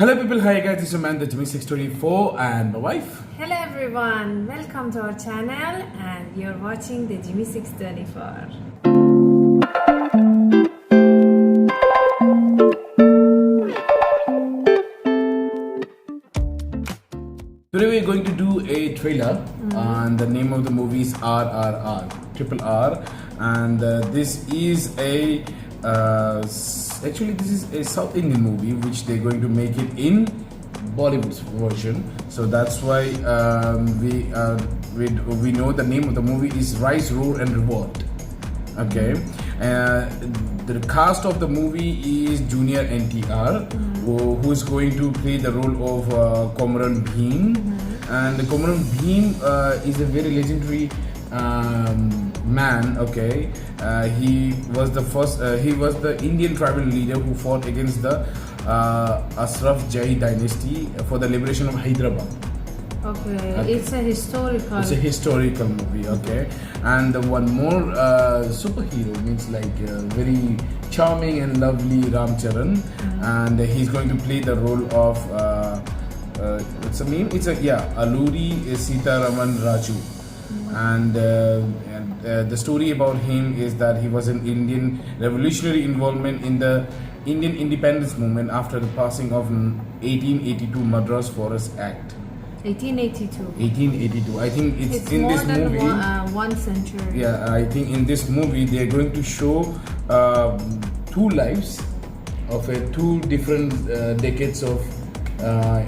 Hello people, hi guys, this is your man, the Jimmy 624 and my wife. Hello everyone, welcome to our channel and you're watching the Jimmy 624. Today we're going to do a trailer and the name of the movie is RRR, Triple R, and this is a actually this is a South Indian movie which they're going to make it in Bollywood's version. So that's why we know the name of the movie is Rise, Roar and Revolt. Okay, the cast of the movie is Junior NTR, who is going to play the role of Komaran Bhim, and Komaran Bhim is a very legendary man. Okay, he was the first. He was the Indian tribal leader who fought against the Asraf Jai dynasty for the liberation of Hyderabad. Okay, it's a historical. It's a historical movie, okay. And the one more superhero means like very charming and lovely Ramcharan, and he's going to play the role of what's the name? It's Alluri Sitaraman Raju, and the story about him is that he was an Indian revolutionary involvement in the Indian independence movement after the passing of 1882 Madras Forest Act. 1882. I think it's in more this than movie. one century. Yeah, I think in this movie they are going to show two lives of two different decades of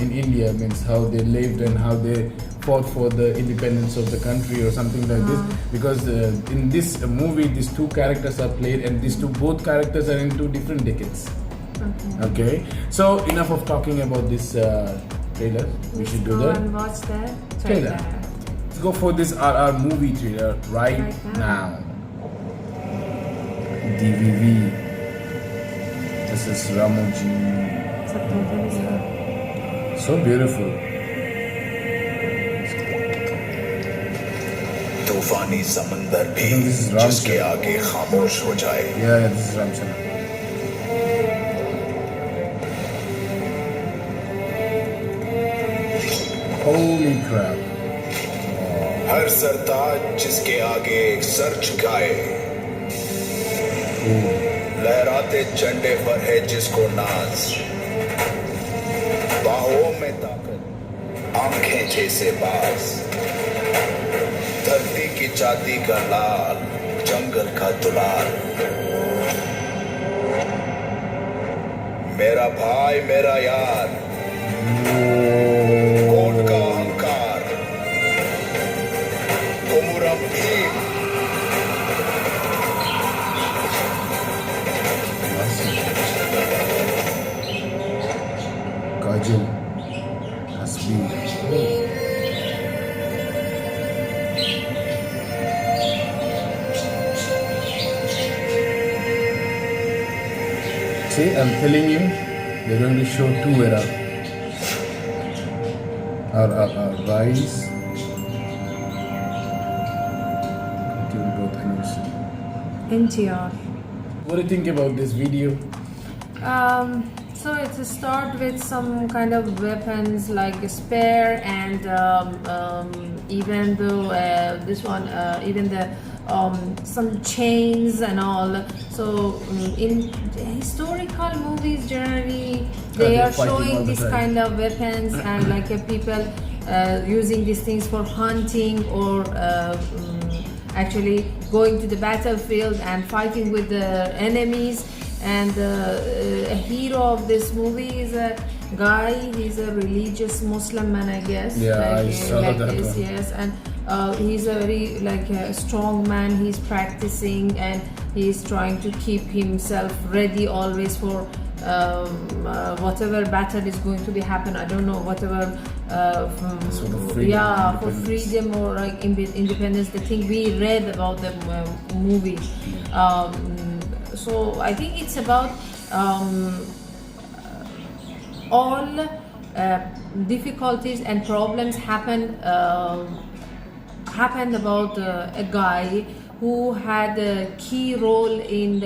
in India, means how they lived and how they fought for the independence of the country or something like this. Because in this movie, these two characters are played, and both characters are in two different decades. Okay. So enough of talking about this trailer. We should do that. And watch the Trailer. Let's go for this RR movie trailer right now. DVV. This is Ramoji. So beautiful. तूफानी समंदर भी this is Ram जिसके Charan. आगे खामोश हो जाए Yeah, this is Ramcharan. Holy crap. हर सरताज जिसके आगे सर झुकाए लहराते झंडे पर है जिसको नाज बाहों में ताकत आंखें जैसे बाज धरती की जाति का लाल जंगल का दुलाल मेरा भाई मेरा यार कोट का अहंकार कोमुरम Bhim Kajal. Hasbi. See, I'm telling you, they're going to show two era. Rise. NTR. What do you think about this video? So it's a start with some kind of weapons like a spear and even though this one even the some chains and all. So in historical movies generally they they're are fighting all showing the this time. kind of weapons and like people using these things for hunting or actually going to the battlefield and fighting with the enemies. And a hero of this movie is a guy. He's a religious Muslim man, I guess. Yeah, I saw that this, one. yes, and he's a very a strong man. He's practicing and he's trying to keep himself ready always for whatever battle is going to be happen. I don't know, whatever Sort of freedom, for independence. freedom or like independence, the thing we read about the movie. So I think it's about all difficulties and problems happened about a guy who had a key role in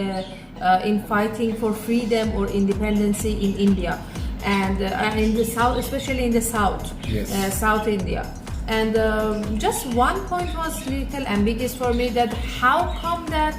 fighting for freedom or independence in India. and in the south, especially in the south, Yes. South India. And just one point was little ambiguous for me, that how come that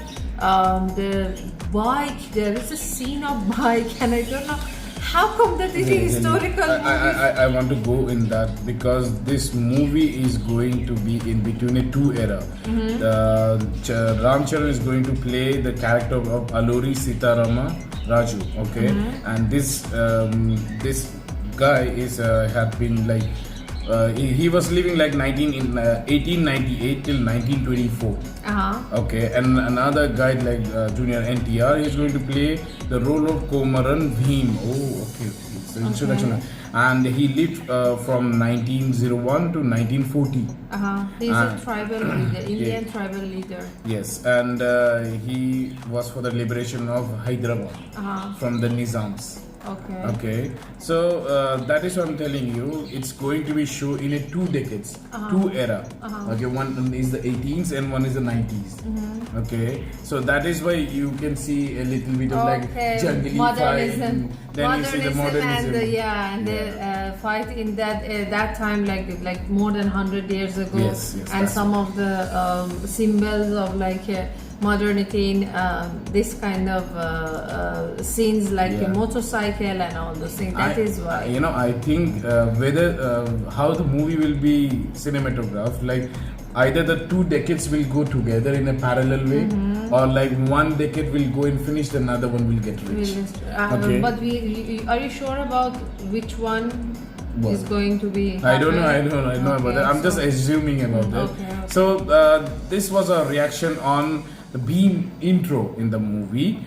the bike, there is a scene of bike, and I don't know how come that is a historical movie. I want to go in that because this movie is going to be in between a two era. Ram Charan is going to play the character of Alluri Sitarama Raju, okay, and this guy is had been like he was living like 1898 till 1924. Okay, and another guy like Junior NTR is going to play the role of Komaran Bhim. Oh, okay. It's an introduction. And he lived from 1901 to 1940. He's a tribal leader, Indian tribal leader. Yes, and he was for the liberation of Hyderabad from the Nizams. Okay. Okay, so that is what I'm telling you. It's going to be shown in a 2 decades, 2 era. Okay, one is the 18s and one is the 90s. Okay, so that is why you can see a little bit of like jungly modernism, fight. Then you see the modernism. and the fight in that time, like more than 100 years ago. Yes, and some of the symbols of like modernity in this kind of scenes, like a motorcycle and all those things. That is why, you know, I think whether how the movie will be cinematographed, like either the 2 decades will go together in a parallel way, or like 1 decade will go and finish, the another one will get rich. Okay. But are you sure about which one is going to be? I don't know about that. I'm just assuming about that. So this was a reaction on the Bhim intro in the movie.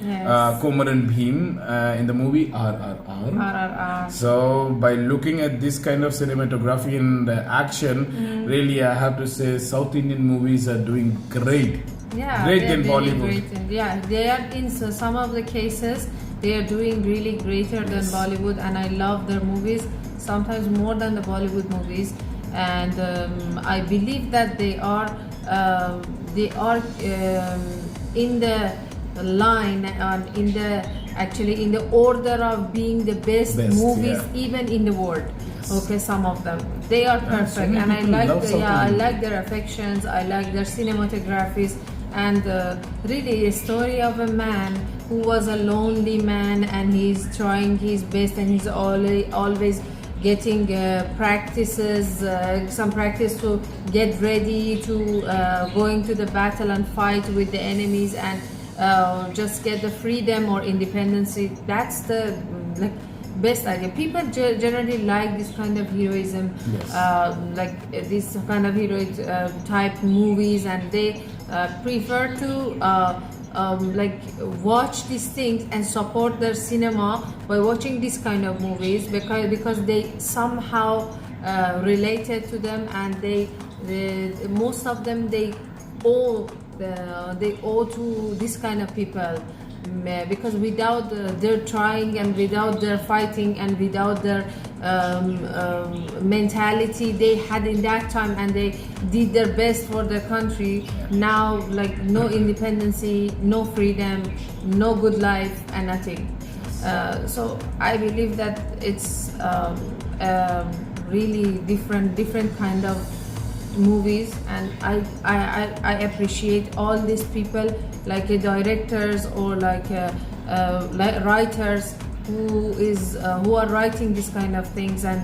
Komaran Bhim in the movie RRR. RRR. So by looking at this kind of cinematography and action, really I have to say South Indian movies are doing great. Great than Bollywood. They are in some of the cases they are doing really greater than Bollywood, and I love their movies, sometimes more than the Bollywood movies. And I believe that they are in the line and in the order of being the best movies even in the world. Okay, some of them they are perfect, and I like their affections, I like their cinematographies, and really a story of a man who was a lonely man, and he's trying his best, and he's always getting some practice to get ready to going to the battle and fight with the enemies, and just get the freedom or independence. That's the best idea. People generally like this kind of heroism, like this kind of heroic type movies, and they prefer to watch these things and support their cinema by watching this kind of movies, because they somehow related to them, and most of them they owe to this kind of people, because without their trying and without their fighting and without their mentality they had in that time, and they did their best for their country, now like no independency, no freedom, no good life, and nothing. So I believe that it's really different kind of movies, and I appreciate all these people, like directors or like writers who are writing this kind of things and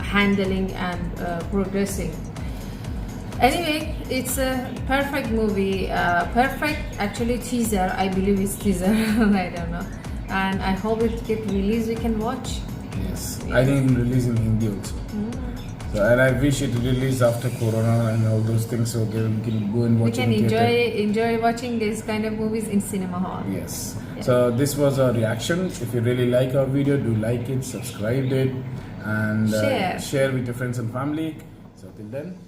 handling and progressing. Anyway, it's a perfect movie, perfect actually teaser. I believe it's teaser. I don't know, and I hope it get released. We can watch. Yes, I think it release in Hindi also. So, and I wish it released after Corona and all those things, so we can go and watch it. We can enjoy watching this kind of movies in cinema hall. Yes. So this was our reaction. If you really like our video, do like it, subscribe it, and share with your friends and family. So till then.